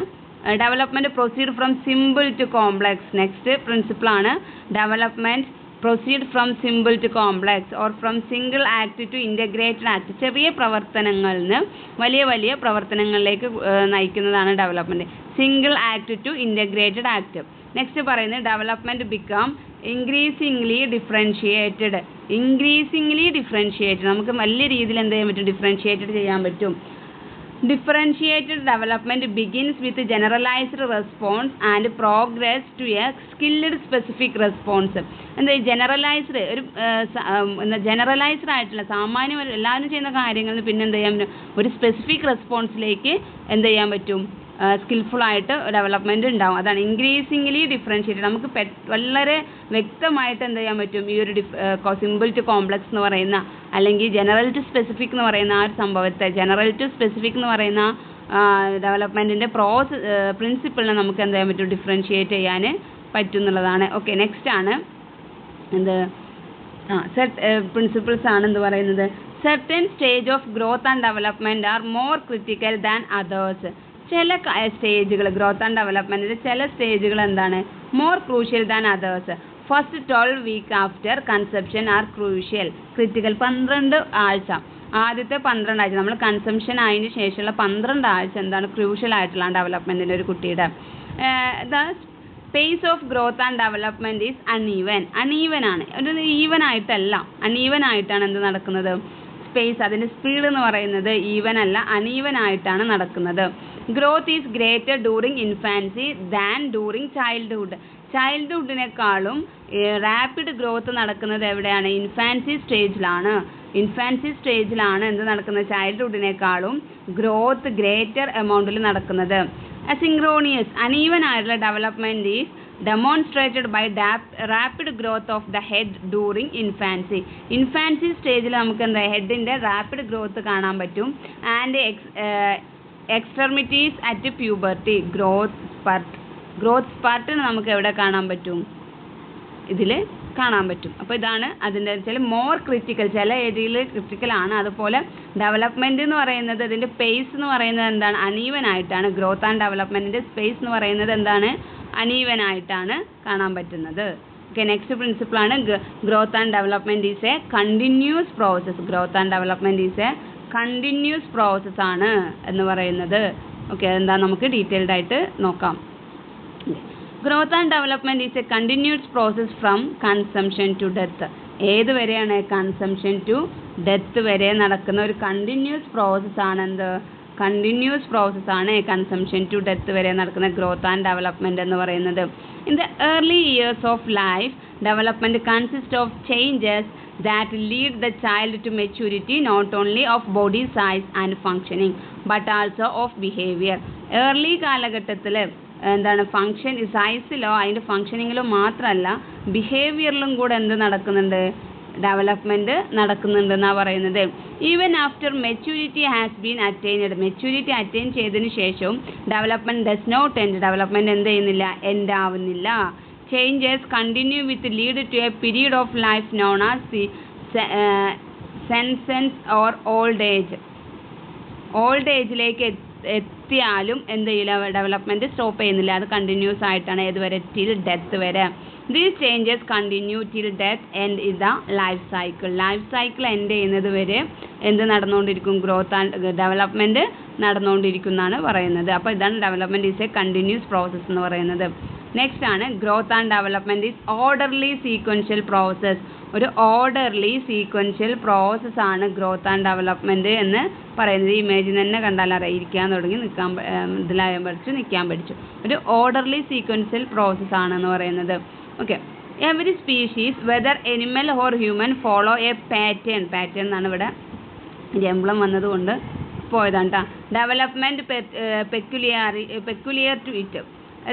development proceed from simple to complex. Next പ്രിൻസിപ്പിളാണ് development proceed from simple to complex or from single act to integrated act. ചെറിയ പ്രവർത്തനങ്ങളിൽ നിന്ന് വലിയ വലിയ പ്രവർത്തനങ്ങളിലേക്ക് നയിക്കുന്നതാണ് development. Single act to integrated act. Next പറയുന്നത് ഡെവലപ്മെൻറ്റ് ബിക്കം ഇൻക്രീസിംഗ്ലി ഡിഫറൻഷിയേറ്റഡ്. നമുക്ക് വലിയ രീതിയിൽ എന്ത് ചെയ്യാൻ പറ്റും? ഡിഫറൻഷിയേറ്റഡ് ചെയ്യാൻ പറ്റും. Differentiated development begins with generalized response and progress to a skilled specific response. എന്താ ജനറലൈസ്ഡ് ഒരു ജനറലൈസ്ഡ് ആയിട്ടുള്ള സാമാന്യം എല്ലാവരും ചെയ്യുന്ന കാര്യങ്ങളിൽ പിന്നെ എന്ത് ചെയ്യാൻ പറ്റും? ഒരു സ്പെസിഫിക് റെസ്പോൺസിലേക്ക് എന്ത് ചെയ്യാൻ പറ്റും? സ്കിൽഫുൾ ആയിട്ട് ഡെവലപ്മെൻറ്റ് ഉണ്ടാവും. അതാണ് ഇൻക്രീസിംഗ്ലി ഡിഫറൻഷിയേറ്റഡ്. നമുക്ക് വളരെ വ്യക്തമായിട്ട് എന്ത് ചെയ്യാൻ പറ്റും? ഈ ഒരു സിമ്പിൾ ടു കോംപ്ലക്സ് എന്ന് പറയുന്ന അല്ലെങ്കിൽ ജനറൽ ടു സ്പെസിഫിക് എന്ന് പറയുന്ന ആ ഒരു സംഭവത്തെ ജനറൽ ടു സ്പെസിഫിക് എന്ന് പറയുന്ന ഡെവലപ്മെൻറ്റിൻ്റെ പ്രിൻസിപ്പിളിനെ നമുക്ക് എന്ത് ചെയ്യാൻ പറ്റും? ഡിഫറൻഷിയേറ്റ് ചെയ്യാൻ പറ്റും എന്നുള്ളതാണ്. ഓക്കെ, നെക്സ്റ്റ് ആണ് എന്ത് പ്രിൻസിപ്പിൾസ് ആണ് എന്ത് പറയുന്നത്? Certain stage of growth and development are more critical than others. ചില സ്റ്റേജുകൾ ഗ്രോത്ത് ആൻഡ് ഡെവലപ്മെൻറ്റിൻ്റെ ചില സ്റ്റേജുകൾ എന്താണ്? More crucial than others. First 12 week after conception are crucial. Critical 12 ആഴ്ച, ആദ്യത്തെ 12 ആഴ്ച നമ്മൾ കൺസംഷൻ ആയതിനു ശേഷമുള്ള 12 ആഴ്ച എന്താണ്? ക്രൂഷ്യൽ ആയിട്ടുള്ള ഡെവലപ്മെൻറ്റിൻ്റെ ഒരു കുട്ടിയുടെ the pace of growth and development is uneven ആണ്. ഒരു ഈവൻ ആയിട്ടല്ല, അൺഈവൻ ആയിട്ടാണ് എന്ത് നടക്കുന്നത്? സ്പേസ് അതിൻ്റെ സ്പീഡ് എന്ന് പറയുന്നത് ഈവൻ അല്ല, അൺഈവൻ ആയിട്ടാണ് നടക്കുന്നത്. Growth is greater during infancy than during childhood. ചൈൽഡ്ഹുഡിനേക്കാളും റാപ്പിഡ് ഗ്രോത്ത് നടക്കുന്നത് എവിടെയാണ്? ഇൻഫാൻസി സ്റ്റേജിലാണ് എന്ത് നടക്കുന്നത്? ചൈൽഡ്ഹുഡിനേക്കാളും ഗ്രോത്ത് ഗ്രേറ്റർ എമൗണ്ടിൽ നടക്കുന്നത്. അസിൻക്രോണിയസ് അൺഈവൻ ആയിട്ടുള്ള development is demonstrated by rapid growth of the head during infancy. Infancy സ്റ്റേജിൽ നമുക്ക് എന്താ ഹെഡിൻ്റെ റാപ്പിഡ് ഗ്രോത്ത് കാണാൻ പറ്റും. And extremities at puberty. Growth സ്പർട്ടിന് നമുക്ക് എവിടെ കാണാൻ പറ്റും? ഇതിൽ കാണാൻ പറ്റും. അപ്പോൾ ഇതാണ് അതിൻ്റെ വെച്ചാൽ മോർ ക്രിറ്റിക്കൽ, ചില ഏരിയയിൽ ക്രിറ്റിക്കലാണ്. അതുപോലെ ഡെവലപ്മെൻറ്റ് എന്ന് പറയുന്നത് അതിൻ്റെ പേസ് എന്ന് പറയുന്നത് എന്താണ്? അൺഈവൻ ആയിട്ടാണ്. ഗ്രോത്ത് ആൻഡ് ഡെവലപ്മെൻറ്റിൻ്റെ സ്പേസ് എന്ന് പറയുന്നത് എന്താണ്? അൺഈവൻ ആയിട്ടാണ് കാണാൻ പറ്റുന്നത്. ഓക്കെ, നെക്സ്റ്റ് പ്രിൻസിപ്പിളാണ് growth and development is a continuous process. Growth and development is a continuous process ആണ് എന്ന് പറയുന്നത്. ഓക്കെ, അതെന്താ നമുക്ക് ഡീറ്റെയിൽഡ് ആയിട്ട് നോക്കാം. Growth and development is a continuous process from consumption to death. ഏത് വരെയാണ്? കൺസംഷൻ ടു ഡെത്ത് വരെ നടക്കുന്ന ഒരു കണ്ടിന്യൂസ് പ്രോസസ്സാണ് എന്ത്? കണ്ടിന്യൂസ് പ്രോസസ്സാണ് കൺസംഷൻ ടു ഡെത്ത് വരെ നടക്കുന്ന ഗ്രോത്ത് ആൻഡ് ഡെവലപ്മെൻറ്റ് എന്ന് പറയുന്നത്. In the early years of life development consist of changes that lead the child to maturity not only of body size and functioning but also of behaviour. Early കാലഘട്ടത്തിൽ എന്താണ് സൈസിലോ അതിൻ്റെ ഫങ്ഷനിങ്ങിലോ മാത്രമല്ല ബിഹേവിയറിലും കൂടെ എന്ത് നടക്കുന്നുണ്ട്? Development നടക്കുന്നുണ്ടെന്നാണ് പറയുന്നത്. Even after maturity has been attained. Maturity attain ചെയ്തതിന് ശേഷവും development does not end. Development എന്ത് ചെയ്യുന്നില്ല? എൻഡ് ആവുന്നില്ല. Changes continue with lead to a period of life known as senescence or old age. Old ഏജിലേക്ക് എത്തിയാലും എന്ത് ചെയ്യില്ല? ഡെവലപ്മെൻറ്റ് സ്റ്റോപ്പ് ചെയ്യുന്നില്ല, അത് കണ്ടിന്യൂസ് ആയിട്ടാണ്. ഏതുവരെ? ടിൽ ഡെത്ത് വരെ. These changes continue till death end is the life cycle. Life cycle end ചെയ്യുന്നത് വരെ എന്ത് നടന്നുകൊണ്ടിരിക്കും? ഗ്രോത്ത് ആൻഡ് ഡെവലപ്മെൻറ്റ് നടന്നുകൊണ്ടിരിക്കുന്നതാണ് പറയുന്നത്. അപ്പോൾ ഇതാണ് development is a continuous process എന്ന് പറയുന്നത്. നെക്സ്റ്റ് ആണ് growth and development is orderly sequential process. ഒരു ഓർഡർലി സീക്വൻഷ്യൽ പ്രോസസ്സാണ് ഗ്രോത്ത് ആൻഡ് ഡെവലപ്മെൻറ്റ് എന്ന് പറയുന്നത്. ഈ ഇമേജിൽ തന്നെ കണ്ടാൽ അറിയാം, ഇരിക്കാൻ തുടങ്ങി ഇതിലായാൻ പഠിച്ചു, നിൽക്കാൻ പഠിച്ചു. ഒരു ഓർഡർലി സീക്വൻഷ്യൽ പ്രോസസ്സാണെന്ന് പറയുന്നത്. Okay, every species whether animal or human follow a pattern. Pattern എന്നാണ് ഇവിടെ എംബ്ലം വന്നതുകൊണ്ട് പോയതാണ് കേട്ടോ. Development peculiar to it.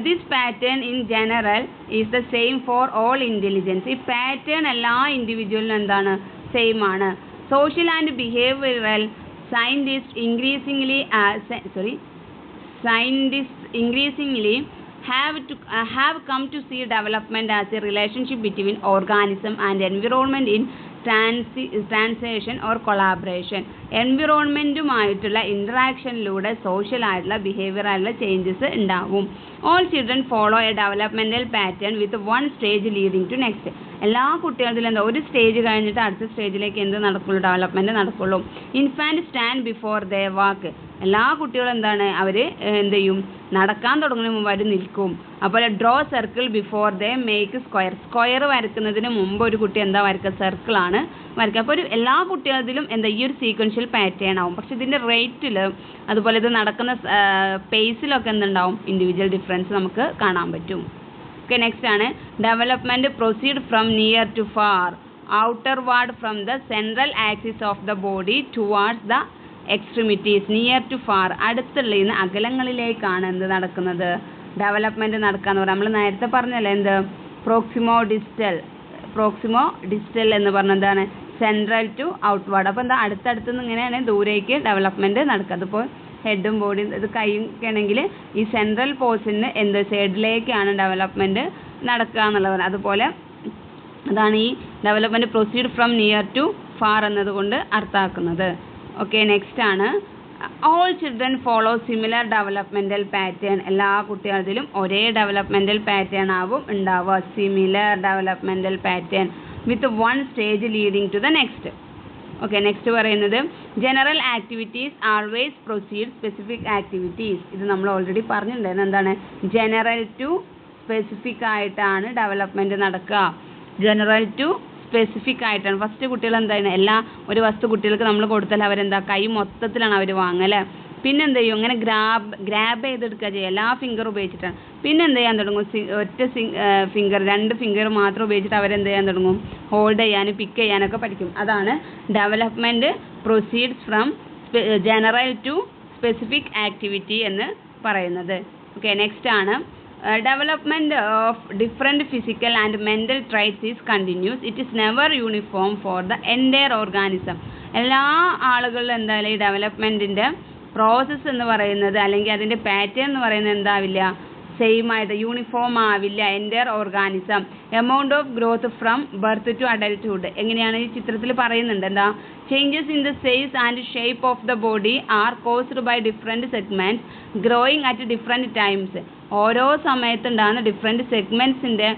This pattern in general is the same for all intelligence. ഈ പാറ്റേൺ എല്ലാ ഇൻഡിവിജ്വലിനും എന്താണ്? സെയിം ആണ്. Social and behavioural scientists increasingly have come to see development as a relationship between organism and environment in translation or collaboration. എൻവിറോൺമെൻറ്റുമായിട്ടുള്ള ഇൻട്രാക്ഷനിലൂടെ social ആയിട്ടുള്ള behaviour ആയിട്ടുള്ള ചേഞ്ചസ് ഉണ്ടാവും. All children follow a developmental pattern with one stage leading to next. എല്ലാ കുട്ടികളിലും എന്താ ഒരു stage കഴിഞ്ഞിട്ട് അടുത്ത സ്റ്റേജിലേക്ക് എന്ത് നടക്കുള്ളൂ, ഡെവലപ്മെൻറ്റ് നടക്കുള്ളൂ. ഇൻഫാൻറ്റ് സ്റ്റാൻഡ് ബിഫോർ ദ വാക്ക്. എല്ലാ കുട്ടികളും എന്താണ് അവർ എന്ത് ചെയ്യും, നടക്കാൻ തുടങ്ങുന്നതിന് മുമ്പ് അവർ നിൽക്കും. അതുപോലെ draw circle before the make square. Square വരക്കുന്നതിന് മുമ്പ് ഒരു കുട്ടി എന്താ വരക്കുക, സർക്കിളാണ് വരയ്ക്കുക. അപ്പോൾ എല്ലാ കുട്ടികളിലും എന്താ ഈ ഒരു സീക്വൻഷ്യൽ പാറ്റേൺ ആവും. പക്ഷെ ഇതിൻ്റെ റേറ്റിൽ അതുപോലെ ഇത് നടക്കുന്ന പേസിലൊക്കെ എന്തുണ്ടാവും, ഇൻഡിവിജ്വൽ ഡിഫറൻസ് നമുക്ക് കാണാൻ പറ്റും. ഓക്കെ, നെക്സ്റ്റ് ആണ് development proceed from near to far outward from the central axis of the body towards the extremities. Near to far അകലങ്ങളിലേക്കാണ് എന്ത് നടക്കുന്നത്, ഡെവലപ്മെൻറ്റ് നടക്കുക എന്ന് പറയാം. നമ്മൾ നേരത്തെ പറഞ്ഞല്ലേ എന്ത് പ്രോക്സിമോ ഡിസ്റ്റൽ എന്ന് പറഞ്ഞതാണ് സെൻട്രൽ ടു ഔട്ട്വാർഡ്. അപ്പോൾ എന്താ അടുത്തടുത്തുനിന്ന് ഇങ്ങനെയാണ് ദൂരേക്ക് ഡെവലപ്മെൻറ്റ് നടക്കുക. അതിപ്പോൾ ഹെഡും ബോഡിയും ഇത് കൈയും ഒക്കെ ആണെങ്കിൽ ഈ സെൻട്രൽ പോർഷന് എന്ത് സൈഡിലേക്കാണ് ഡെവലപ്മെൻറ്റ് നടക്കുക എന്നുള്ളത്. അതുപോലെ അതാണ് ഈ development proceed from near to far എന്നതുകൊണ്ട് അർത്ഥമാക്കുന്നത്. ഓക്കെ, നെക്സ്റ്റ് ആണ് all children follow similar developmental pattern. എല്ലാ കുട്ടികളിലും ഒരേ ഡെവലപ്മെൻറ്റൽ പാറ്റേൺ ആവും ഉണ്ടാവുക. Similar developmental pattern with one stage leading to the next. Okay, next പറയുന്നത് general activities always proceed specific activities. ഇത് നമ്മൾ ഓൾറെഡി പറഞ്ഞിട്ടുണ്ടായിരുന്നു. എന്താണ് ജനറൽ ടു സ്പെസിഫിക് ആയിട്ടാണ് ഡെവലപ്മെൻറ്റ് നടക്കുക. ജനറൽ ടു സ്പെസിഫിക് ആയിട്ടാണ്. ഫസ്റ്റ് കുട്ടികൾ എന്താണ് ഒരു വസ്തു കുട്ടികൾക്ക് നമ്മൾ കൊടുത്താൽ അവരെന്താ കൈ മൊത്തത്തിലാണ് അവർ വാങ്ങല്. പിന്നെ എന്ത് ചെയ്യും, ഇങ്ങനെ ഗ്രാബ് ചെയ്തെടുക്കുക ചെയ്യുക, എല്ലാ ഫിംഗർ ഉപയോഗിച്ചിട്ടാണ്. പിന്നെ എന്ത് ചെയ്യാൻ തുടങ്ങും, ഒറ്റ ഫിംഗർ 2 ഫിംഗർ മാത്രം ഉപയോഗിച്ചിട്ട് അവരെന്ത് ചെയ്യാൻ തുടങ്ങും, ഹോൾഡ് ചെയ്യാനും പിക്ക് ചെയ്യാനൊക്കെ പഠിക്കും. അതാണ് development proceeds from general to specific activity എന്ന് പറയുന്നത്. ഓക്കെ, നെക്സ്റ്റ് ആണ് development of different physical and mental traits is continuous. It is never uniform for the entire organism. എല്ലാ ആളുകളിലും എന്തായാലും ഈ ഡെവലപ്മെൻറ്റിൻ്റെ പ്രോസസ്സ് എന്ന് പറയുന്നത് അല്ലെങ്കിൽ അതിൻ്റെ പാറ്റേൺ എന്ന് പറയുന്നത് എന്താവില്ല, സെയിം ആയിട്ട് യൂണിഫോം ആവില്ല. Entire organism amount of growth from birth to adulthood. എങ്ങനെയാണ് ഈ ചിത്രത്തിൽ പറയുന്നുണ്ട്, എന്താ changes in the size and shape of the body are caused by different segments growing at different times. ഓരോ സമയത്തുണ്ടാകുന്ന ഡിഫറെൻറ്റ് സെഗ്മെൻറ്റ്സിൻ്റെ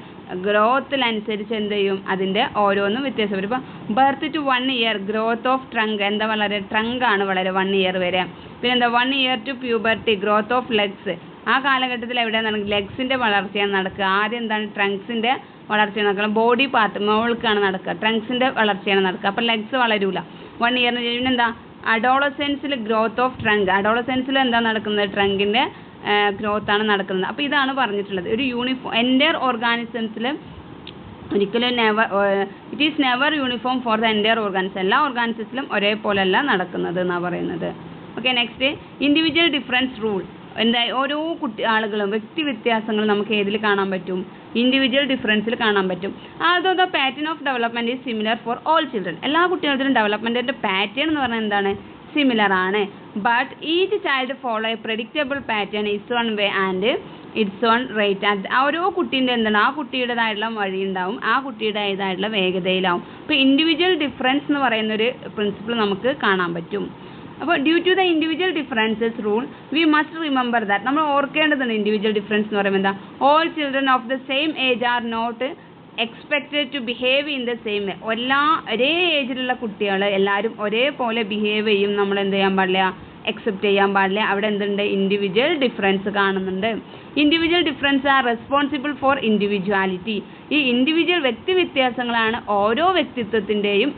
ഗ്രോത്തിനനുസരിച്ച് എന്ത് ചെയ്യും, അതിൻ്റെ ഓരോന്നും വ്യത്യാസം വരും. ഇപ്പോൾ birth to 1 year growth of trunk എന്താ വളരെ ട്രങ്കാണ് വളരെ 1 ഇയർ വരെ. പിന്നെന്താ 1 year to puberty growth of legs. ആ കാലഘട്ടത്തിൽ എവിടെയാണ് ലെഗ്സിൻ്റെ വളർച്ചയാണ് നടക്കുക. ആദ്യം എന്താണ് ട്രങ്ക്സിൻ്റെ വളർച്ചയാണ് നടക്കുക, ബോഡി പാർട്ട് മോൾക്കാണ് നടക്കുക, ട്രങ്ക്സിൻ്റെ വളർച്ചയാണ് നടക്കുക. അപ്പോൾ ലെഗ്സ് വളരൂല 1 ഇയറിന്. പിന്നെന്താ അഡോളസെൻസിൽ ഗ്രോത്ത് ഓഫ് ട്രങ്ക്. അഡോളസെൻസിൽ എന്താ നടക്കുന്നത്, ട്രങ്കിൻ്റെ ഗ്രോത്താണ് നടക്കുന്നത്. അപ്പോൾ ഇതാണ് പറഞ്ഞിട്ടുള്ളത്. ഒരു എൻ്റയർ ഓർഗാനിസംസിൽ ഒരിക്കലും it is never uniform for the entire organism. എല്ലാ ഓർഗാനിസത്തിലും ഒരേപോലെയല്ല നടക്കുന്നത് എന്നാണ് പറയുന്നത്. Okay, next individual difference rule. എന്താ ഓരോ ആളുകളും വ്യക്തി വ്യത്യാസങ്ങൾ നമുക്ക് ഏതിൽ കാണാൻ പറ്റും, ഇൻഡിവിജ്വൽ ഡിഫറൻസിൽ കാണാൻ പറ്റും. ആൾദോ the pattern of development is similar four all children. എല്ലാ കുട്ടികളിലും ഡെവലപ്മെൻറ്റിൻ്റെ പാറ്റേൺ എന്ന് പറഞ്ഞാൽ എന്താണ്, സിമിലർ ആണ്. But each child follow A predictable pattern it's on way and it's on rate. ഓരോ കുട്ടീൻ്റെ എന്താണ് ആ കുട്ടിയുടേതായിട്ടുള്ള വഴി ഉണ്ടാവും, ആ കുട്ടിയുടേതായിട്ടുള്ള വേഗതയിലാവും. ഇപ്പോൾ ഇൻഡിവിജ്വൽ ഡിഫറൻസ് എന്ന് പറയുന്നൊരു പ്രിൻസിപ്പിൾ നമുക്ക് കാണാൻ പറ്റും. അപ്പോൾ due to the individual differences rule we must remember that. നമ്മൾ ഓർക്കേണ്ടതുണ്ട് ഇൻഡിവിജ്വൽ ഡിഫറൻസ് എന്ന് പറയുമ്പോൾ എന്താ, all children of the same age are not expected to behave in the same way. ഒരേ ഏജിലുള്ള കുട്ടികൾ എല്ലാവരും ഒരേപോലെ ബിഹേവ് ചെയ്യും നമ്മൾ എന്ത് ചെയ്യാൻ പാടില്ല, അക്സെപ്റ്റ് ചെയ്യാൻ പാടില്ല. അവിടെ എന്തുണ്ട്, ഇൻഡിവിജ്വൽ ഡിഫറൻസ് കാണുന്നുണ്ട്. Individual difference are responsible for individuality. ഈ ഇൻഡിവിജ്വൽ വ്യക്തി വ്യത്യാസങ്ങളാണ് ഓരോ വ്യക്തിത്വത്തിൻ്റെയും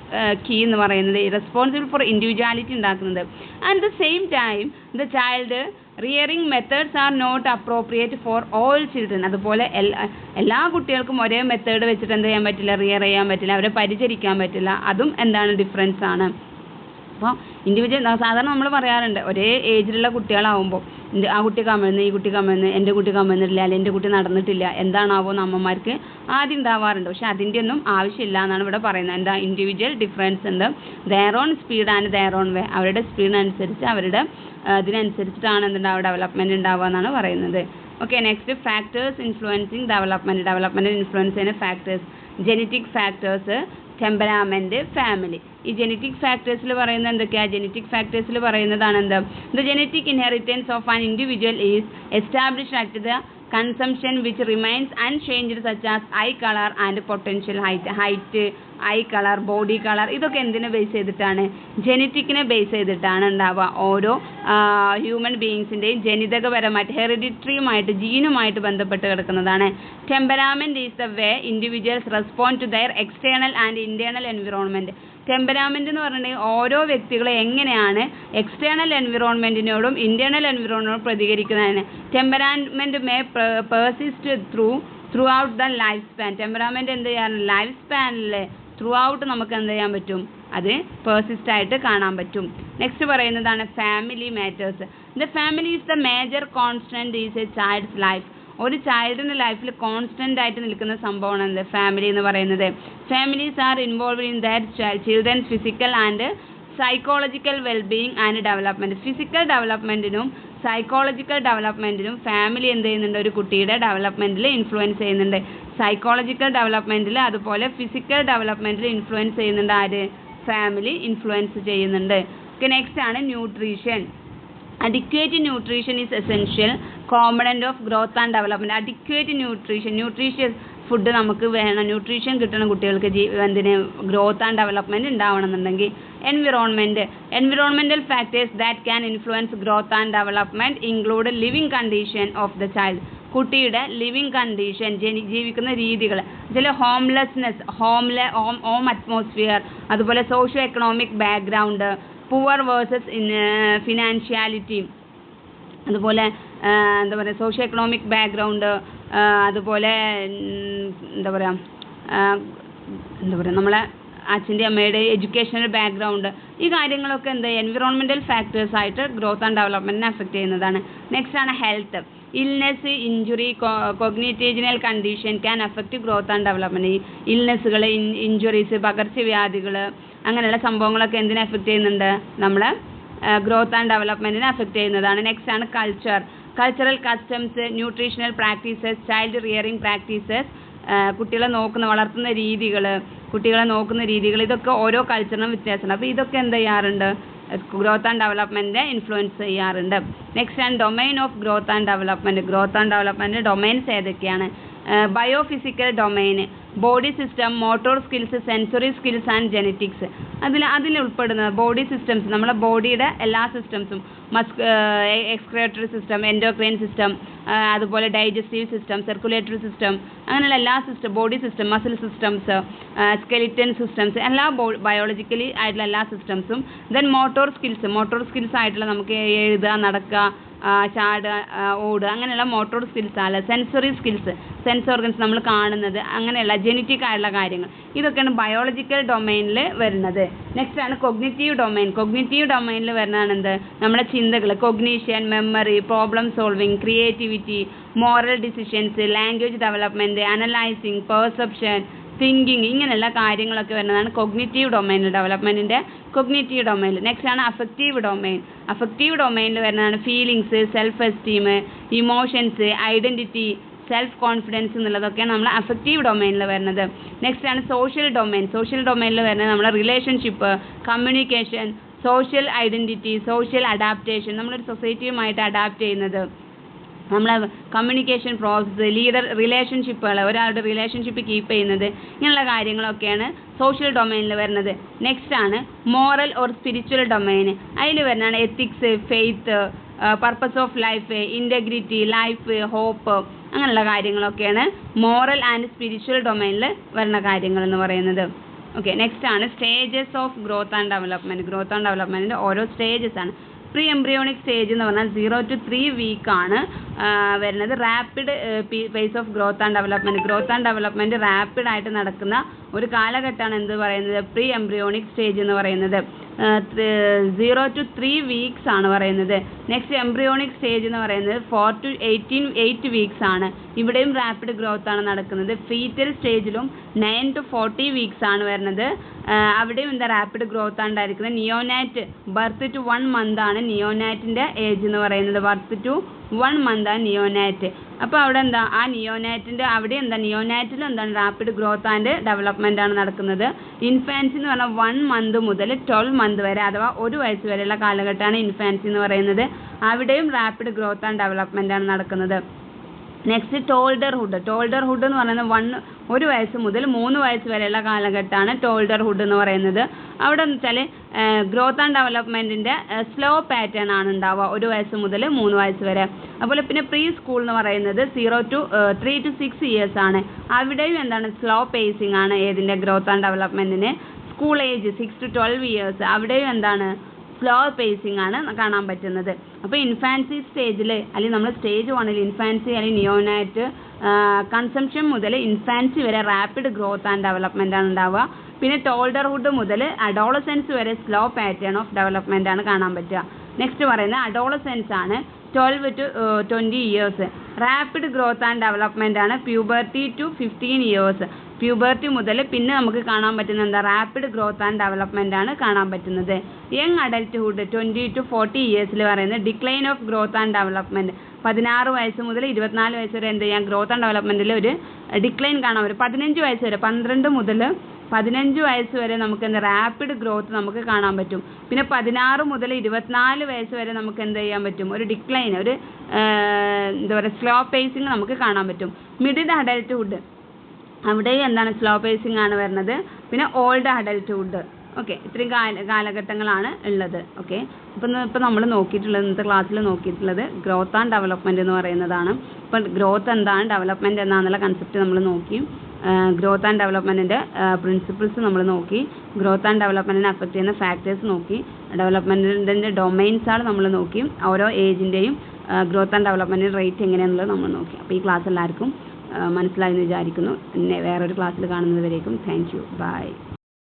കീ എന്ന് പറയുന്നത്, റെസ്പോൺസിബിൾ ഫോർ ഇൻഡിവിജ്വാലിറ്റി ഉണ്ടാക്കുന്നത്. And the same time the child rearing methods are not appropriate for all children. അതുപോലെ എല്ലാ കുട്ടികൾക്കും ഒരേ മെത്തേഡ് വെച്ചിട്ട് എന്ത് ചെയ്യാൻ പറ്റില്ല, റിയർ ചെയ്യാൻ പറ്റില്ല, അവരെ പരിചരിക്കാൻ പറ്റില്ല. അതും എന്താണ്, ഡിഫറൻസ് ആണ്. അപ്പോൾ ഇൻഡിവിജ്വൽ സാധാരണ നമ്മൾ പറയാറുണ്ട് ഒരേ ഏജിലുള്ള കുട്ടികളാവുമ്പോൾ ആ കുട്ടി കമിഴ്ന്ന് ഈ കുട്ടി കമിഴ്ന്ന് എൻ്റെ കുട്ടി കമിഴ്ന്നിട്ടില്ല, അല്ലെങ്കിൽ എൻ്റെ കുട്ടി നടന്നിട്ടില്ല, എന്താണാവോ എന്ന് അമ്മമാർക്ക് ആദ്യം ഉണ്ടാവാറുണ്ട്. പക്ഷെ അതിൻ്റെ ഒന്നും ആവശ്യമില്ല എന്നാണ് ഇവിടെ പറയുന്നത്. എന്താ, ഇൻഡിവിജ്വൽ ഡിഫറൻസ് ഉണ്ട്, their own speed and their own way, അവരുടെ സ്പീഡിനനുസരിച്ച് അവരുടെ ഇതിനനുസരിച്ചിട്ടാണ് എന്തുണ്ടാവുക, ഡെവലപ്മെൻറ്റ് ഉണ്ടാവുക എന്നാണ് പറയുന്നത്. Okay, next factors influencing development influence ചെയ്യുന്ന factors, genetic factors, temperament, family. ഈ ജെനറ്റിക് ഫാക്ടേഴ്സിൽ പറയുന്നത് എന്തൊക്കെയാണ്? ജെനറ്റിക് ഫാക്ടേഴ്സിൽ പറയുന്നതാണ് എന്ത്, the genetic inheritance of an individual is established at the consumption which remains unchanged such as eye color and potential height, I colour, body colour, ഇതൊക്കെ എന്തിനെ base ചെയ്തിട്ടാണ്? ജെനറ്റിക്കിനെ ബേസ് ചെയ്തിട്ടാണ് ഉണ്ടാവുക. ഓരോ ഹ്യൂമൻ ബീയിങ്സിൻ്റെയും ജനിതകപരമായിട്ട് ഹെറിഡിറ്ററിയുമായിട്ട് ജീനുമായിട്ട് ബന്ധപ്പെട്ട് കിടക്കുന്നതാണ്. Temperament is the way individuals respond to their external and internal environment. Temperament എന്ന് പറഞ്ഞിട്ടുണ്ടെങ്കിൽ ഓരോ വ്യക്തികളെ എങ്ങനെയാണ് എക്സ്റ്റേണൽ എൻവിറോൺമെൻറ്റിനോടും ഇൻറ്റേർണൽ എൻവിറോൺമെൻറ്റിനോടും പ്രതികരിക്കുന്നതാണ്. Temperament may persist throughout the life span. ടെമ്പറാമെൻറ്റ് എന്ത് ചെയ്യാറ്? ലൈഫ് സ്പാനിൽ ത്രൂ ഔട്ട് നമുക്ക് എന്ത് ചെയ്യാൻ പറ്റും? അത് പെർസിസ്റ്റ് ആയിട്ട് കാണാൻ പറ്റും. നെക്സ്റ്റ് പറയുന്നതാണ് family matters. The family is the major constant is A child's life. ഒരു ചൈൽഡിൻ്റെ ലൈഫിൽ കോൺസ്റ്റൻ്റ് ആയിട്ട് നിൽക്കുന്ന സംഭവമാണ് എന്ത്? ഫാമിലി എന്ന് പറയുന്നത്. Families are involved in that children's physical and psychological wellbeing and development. Physical ഡെവലപ്മെൻറ്റിനും സൈക്കോളജിക്കൽ ഡെവലപ്മെൻറ്റിനും ഫാമിലി എന്ത് ചെയ്യുന്നുണ്ട്? ഒരു കുട്ടിയുടെ ഡെവലപ്മെൻറ്റിൽ ഇൻഫ്ലുവൻസ് ചെയ്യുന്നുണ്ട്. സൈക്കോളജിക്കൽ ഡെവലപ്മെൻറ്റിൽ അതുപോലെ ഫിസിക്കൽ ഡെവലപ്മെൻറ്റിൽ ഇൻഫ്ലുവൻസ് ചെയ്യുന്നുണ്ട്. ആര്? ഫാമിലി ഇൻഫ്ലുവൻസ് ചെയ്യുന്നുണ്ട്. ഓക്കെ, നെക്സ്റ്റ് ആണ് nutrition. Adequate nutrition is essential component of growth and development. Adequate nutrition, nutritious food നമുക്ക് വേണം, ന്യൂട്രീഷൻ കിട്ടണം കുട്ടികൾക്ക് എന്തിന്? ഗ്രോത്ത് ആൻഡ് ഡെവലപ്മെൻറ്റ് ഉണ്ടാവണമെന്നുണ്ടെങ്കിൽ. Environmental factors that can influence growth and development include living condition of the child. കുട്ടിയുടെ living condition, ജീവിക്കുന്ന രീതികൾ, ചില ഹോംലെസ്നെസ്, ഹോം അറ്റ്മോസ്ഫിയർ, അതുപോലെ socio economic background, poor versus financiality, അതുപോലെ എന്താ പറയുക സോഷ്യോ എക്കണോമിക് ബാക്ക്ഗ്രൗണ്ട്, അതുപോലെ എന്താ പറയുക നമ്മളെ അച്ഛൻ്റെ അമ്മയുടെ എഡ്യൂക്കേഷണൽ ബാക്ക്ഗ്രൗണ്ട്, ഈ കാര്യങ്ങളൊക്കെ എന്ത് എൻവിറോൺമെൻറ്റൽ ഫാക്ടേഴ്സ് ആയിട്ട് ഗ്രോത്ത് ആൻഡ് ഡെവലപ്മെൻറ്റിനെ അഫക്റ്റ് ചെയ്യുന്നതാണ്. നെക്സ്റ്റ് ആണ് health. Illness, injury, congenital condition can affect growth and development. ഈ ഇൽനെസ്സുകൾ, ഇഞ്ചുറീസ്, പകർച്ചവ്യാധികൾ, അങ്ങനെയുള്ള സംഭവങ്ങളൊക്കെ എന്തിനെ അഫക്റ്റ് ചെയ്യുന്നുണ്ട്? നമ്മളെ ഗ്രോത്ത് ആൻഡ് ഡെവലപ്മെൻറ്റിനെ അഫക്റ്റ് ചെയ്യുന്നതാണ്. നെക്സ്റ്റ് ആണ് culture. Cultural customs, nutritional practices, child rearing practices, കുട്ടികളെ വളർത്തുന്ന രീതികൾ, ഇതൊക്കെ ഓരോ കൾച്ചറിനും വ്യത്യാസമുണ്ട്. അപ്പോൾ ഇതൊക്കെ എന്ത് ചെയ്യാറുണ്ട്? ഗ്രോത്ത് ആൻഡ് ഡെവലപ്മെൻറ്റിനെ ഇൻഫ്ലുവൻസ് ചെയ്യാറുണ്ട്. നെക്സ്റ്റ് ആണ് domain of growth and development. Growth and development domains ഏതൊക്കെയാണ്? Biophysical domain, body system, motor skills, sensory skills and genetics. അതിൽ ഉൾപ്പെടുന്നത് ബോഡി സിസ്റ്റംസ്, നമ്മളെ ബോഡിയുടെ എല്ലാ സിസ്റ്റംസും, എക്സ്ക്രിയേറ്ററി സിസ്റ്റം, എൻഡോക്രൈൻ സിസ്റ്റം, അതുപോലെ ഡൈജസ്റ്റീവ് സിസ്റ്റം, സർക്കുലേറ്ററി സിസ്റ്റം, അങ്ങനെയുള്ള എല്ലാ body system, muscle systems, skeleton systems, എല്ലാ ബയോളജിക്കലി ആയിട്ടുള്ള എല്ലാ സിസ്റ്റംസും. ദെൻ മോട്ടോർ സ്കിൽസ് ആയിട്ടുള്ള നമുക്ക് എഴുതുക, നടക്കുക, ചാടുക, ഓടുക, അങ്ങനെയുള്ള മോട്ടോർ സ്കിൽസ് ആണ്. സെൻസറി സ്കിൽസ്, സെൻസ് ഓർഗൻസ് നമ്മൾ കാണുന്നത്, അങ്ങനെയുള്ള ജെനറ്റിക് ആയിട്ടുള്ള കാര്യങ്ങൾ, ഇതൊക്കെയാണ് ബയോളജിക്കൽ ഡൊമൈനിൽ വരുന്നത്. നെക്സ്റ്റ് ആണ് കൊഗ്നിറ്റീവ് ഡൊമൈനിൽ വരുന്നതാണ് എന്ത്? നമ്മുടെ ചിന്തകൾ, cognition, memory, problem solving, creativity, moral decisions, language development, analysing, perception, thinking, ഇങ്ങനെയുള്ള കാര്യങ്ങളൊക്കെ വരുന്നതാണ് കൊഗ്നിറ്റീവ് ഡൊമൈനിൽ, ഡെവലപ്മെൻറ്റിൻ്റെ കൊഗ്നിറ്റീവ് ഡൊമൈനിൽ. നെക്സ്റ്റ് ആണ് അഫക്റ്റീവ് ഡൊമൈനിൽ വരുന്നതാണ് feelings, self esteem, emotions, identity, self confidence എന്നുള്ളതൊക്കെയാണ് നമ്മൾ അഫക്റ്റീവ് ഡൊമൈനിൽ വരുന്നത്. നെക്സ്റ്റ് ആണ് സോഷ്യൽ ഡൊമൈനിൽ വരുന്നത് നമ്മുടെ relationship, communication, social identity, social adaptation, നമ്മളൊരു സൊസൈറ്റിയുമായിട്ട് അഡാപ്റ്റ് ചെയ്യുന്നത്, നമ്മളെ കമ്മ്യൂണിക്കേഷൻ പ്രോസസ്സ്, റിലേഷൻഷിപ്പുകൾ, ഒരാളുടെ റിലേഷൻഷിപ്പ് കീപ്പ് ചെയ്യുന്നത്, ഇങ്ങനെയുള്ള കാര്യങ്ങളൊക്കെയാണ് സോഷ്യൽ ഡൊമൈനിൽ വരുന്നത്. നെക്സ്റ്റ് ആണ് മോറൽ ഓർ സ്പിരിച്വൽ ഡൊമൈൻ. അതിൽ വരുന്നതാണ് ethics, faith, purpose of life, integrity, life, hope, അങ്ങനെയുള്ള കാര്യങ്ങളൊക്കെയാണ് മോറൽ ആൻഡ് സ്പിരിച്വൽ ഡൊമൈനിൽ വരുന്ന കാര്യങ്ങൾ എന്ന് പറയുന്നത്. ഓക്കെ, നെക്സ്റ്റ് ആണ് സ്റ്റേജസ് ഓഫ് ഗ്രോത്ത് ആൻഡ് ഡെവലപ്മെൻറ്റിൻ്റെ ഓരോ സ്റ്റേജസ് ആണ്. പ്രീ എംബ്രിയോണിക് സ്റ്റേജ് എന്ന് പറഞ്ഞാൽ 0 to 3 വീക്കാണ് വരുന്നത്. Rapid pace of growth and development റാപ്പിഡായിട്ട് നടക്കുന്ന ഒരു കാലഘട്ടമാണ് എന്ത് പറയുന്നത്? പ്രീ എംബ്രിയോണിക് സ്റ്റേജ് എന്ന് പറയുന്നത്. 0 to 3 വീക്സ് ആണ് പറയുന്നത്. നെക്സ്റ്റ് എംബ്രിയോണിക് സ്റ്റേജ് എന്ന് പറയുന്നത് 4 to 8 വീക്സ് ആണ്. ഇവിടെയും റാപ്പിഡ് ഗ്രോത്ത് ആണ് നടക്കുന്നത്. ഫീറ്റൽ സ്റ്റേജിലും 9 to 40 വീക്സ് ആണ് വരുന്നത്. അവിടെയും എന്താ റാപ്പിഡ് ഗ്രോത്ത് ആണ് ഉണ്ടായിരിക്കുന്നത്. നിയോനാറ്റ് ബർത്ത് ടു 1 മന്ത് ആണ് നിയോനാറ്റിൻ്റെ ഏജ് എന്ന് പറയുന്നത്. ബർത്ത് ടു 1 മന്ത് ആണ് നിയോനാറ്റ്. അപ്പോൾ അവിടെ എന്താ ആ നിയോനാറ്റിൻ്റെ അവിടെ എന്താ നിയോനാറ്റിലും എന്താണ് റാപ്പിഡ് ഗ്രോത്ത് ആൻഡ് ഡെവലപ്മെൻ്റ് ആണ് നടക്കുന്നത്. ഇൻഫാൻസി എന്ന് പറഞ്ഞാൽ 1 മന്ത് മുതൽ 12 മന്ത് വരെ അഥവാ 1 വയസ്സ് വരെയുള്ള കാലഘട്ടമാണ് ഇൻഫാൻസി എന്ന് പറയുന്നത്. അവിടെയും റാപ്പിഡ് ഗ്രോത്ത് ആൻഡ് ഡെവലപ്മെൻ്റ് ആണ് നടക്കുന്നത്. നെക്സ്റ്റ് ടോൾഡർഹുഡ്. ടോൾഡർഹുഡ് എന്ന് പറയുന്നത് 1 വയസ്സ് മുതൽ 3 വയസ്സ് വരെയുള്ള കാലഘട്ടമാണ് ടോൾഡർഹുഡ് എന്ന് പറയുന്നത്. അവിടെ എന്ന് വെച്ചാൽ ഗ്രോത്ത് ആൻഡ് ഡെവലപ്മെൻറ്റിൻ്റെ സ്ലോ പാറ്റേൺ ആണ് ഉണ്ടാവുക 1 വയസ്സ് മുതൽ 3 വയസ്സ് വരെ. അതുപോലെ പിന്നെ പ്രീ സ്കൂൾ എന്ന് പറയുന്നത് 3 to 6 ഇയേഴ്സ് ആണ്. അവിടെയും എന്താണ് സ്ലോ പേസിംഗ് ആണ് ഏതിൻ്റെ ഗ്രോത്ത് ആൻഡ് ഡെവലപ്മെൻറ്റിന്. സ്കൂൾ ഏജ് 6 to 12 ഇയേഴ്സ് അവിടെയും എന്താണ് സ്ലോ പേസിംഗ് ആണ് കാണാൻ പറ്റുന്നത്. അപ്പോൾ ഇൻഫാൻസി സ്റ്റേജിൽ അല്ലെങ്കിൽ നമ്മൾ സ്റ്റേജ് 1 ഇൻഫാൻസി അല്ലെങ്കിൽ നിയോനാറ്റ് കൺസംഷൻ മുതൽ ഇൻഫാൻസി വരെ റാപ്പിഡ് ഗ്രോത്ത് ആൻഡ് ഡെവലപ്മെൻ്റ് ആണ് ഉണ്ടാവുക. പിന്നെ ടോൾഡർഹുഡ് മുതൽ അഡോളസെൻസ് വരെ സ്ലോ പാറ്റേൺ ഓഫ് ഡെവലപ്മെൻ്റ് ആണ് കാണാൻ പറ്റുക. നെക്സ്റ്റ് പറയുന്നത് അഡോളസെൻസ് ആണ് 12 to 20 years. Rapid growth and development ആണ് പ്യൂബർട്ടി ടു 15 ഇയേഴ്സ്. പ്യൂബർട്ടി മുതൽ പിന്നെ നമുക്ക് കാണാൻ പറ്റുന്ന എന്താ റാപ്പിഡ് ഗ്രോത്ത് ആൻഡ് ഡെവലപ്മെൻ്റ് ആണ് കാണാൻ പറ്റുന്നത്. യങ് അഡൽട്ട്ഹുഡ് 20 to 40 ഇയേഴ്സിൽ പറയുന്നത് decline of growth and development. 16 വയസ്സ് മുതൽ 24 വയസ്സ് വരെ എന്ത് ചെയ്യാം ഗ്രോത്ത് ആൻഡ് ഡെവലപ്മെൻറ്റിൽ ഒരു ഡിക്ലൈൻ കാണാൻ വരും. 15 വയസ്സ് വരെ 12 മുതൽ 15 വയസ്സ് വരെ നമുക്ക് എന്താ റാപ്പിഡ് ഗ്രോത്ത് നമുക്ക് കാണാൻ പറ്റും. പിന്നെ 16 മുതൽ 24 വയസ്സ് വരെ നമുക്ക് എന്ത് ചെയ്യാൻ പറ്റും ഒരു ഡിക്ലൈൻ ഒരു എന്താ പറയുക സ്ലോ പേസിങ് നമുക്ക് കാണാൻ പറ്റും. മിഡിൽ അഡൽട്ട്ഹുഡ് അവിടെയും എന്താണ് സ്ലോ പേസിംഗ് ആണ് വരുന്നത്. പിന്നെ ഓൾഡ് അഡൽട്ട്ഹുഡ്. ഓക്കെ, ഇത്രയും കാലഘട്ടങ്ങളാണ് ഉള്ളത്. ഓക്കെ, ഇപ്പോൾ നമ്മൾ നോക്കിയിട്ടുള്ളത് ഇന്നത്തെ ക്ലാസ്സിൽ നോക്കിയിട്ടുള്ളത് ഗ്രോത്ത് ആൻഡ് ഡെവലപ്മെൻറ്റ് എന്ന് പറയുന്നതാണ്. ഇപ്പം ഗ്രോത്ത് എന്താണ് ഡെവലപ്മെൻറ്റ് എന്താണെന്നുള്ള കൺസെപ്റ്റ് നമ്മൾ നോക്കി. ഗ്രോത്ത് ആൻഡ് ഡെവലപ്മെൻറ്റിൻ്റെ പ്രിൻസിപ്പിൾസ് നമ്മൾ നോക്കി. ഗ്രോത്ത് ആൻഡ് ഡെവലപ്മെൻറ്റിനെ അഫക്റ്റ് ചെയ്യുന്ന ഫാക്ടേഴ്സ് നോക്കി. ഡെവലപ്മെൻറ്റിൻ്റെ ഡൊമൈൻസാണ് നമ്മൾ നോക്കി. ഓരോ ഏജിൻ്റെയും ഗ്രോത്ത് ആൻഡ് ഡെവലപ്മെൻറ്റിൻ്റെ റേറ്റ് എങ്ങനെയാണെന്നുള്ളത് നമ്മൾ നോക്കി. അപ്പോൾ ഈ ക്ലാസ് എല്ലാവർക്കും മനസ്സിലായെന്ന് വിചാരിക്കുന്നു. പിന്നെ വേറൊരു ക്ലാസ്സിൽ കാണുന്നത് വരേക്കും താങ്ക് യു. ബൈ.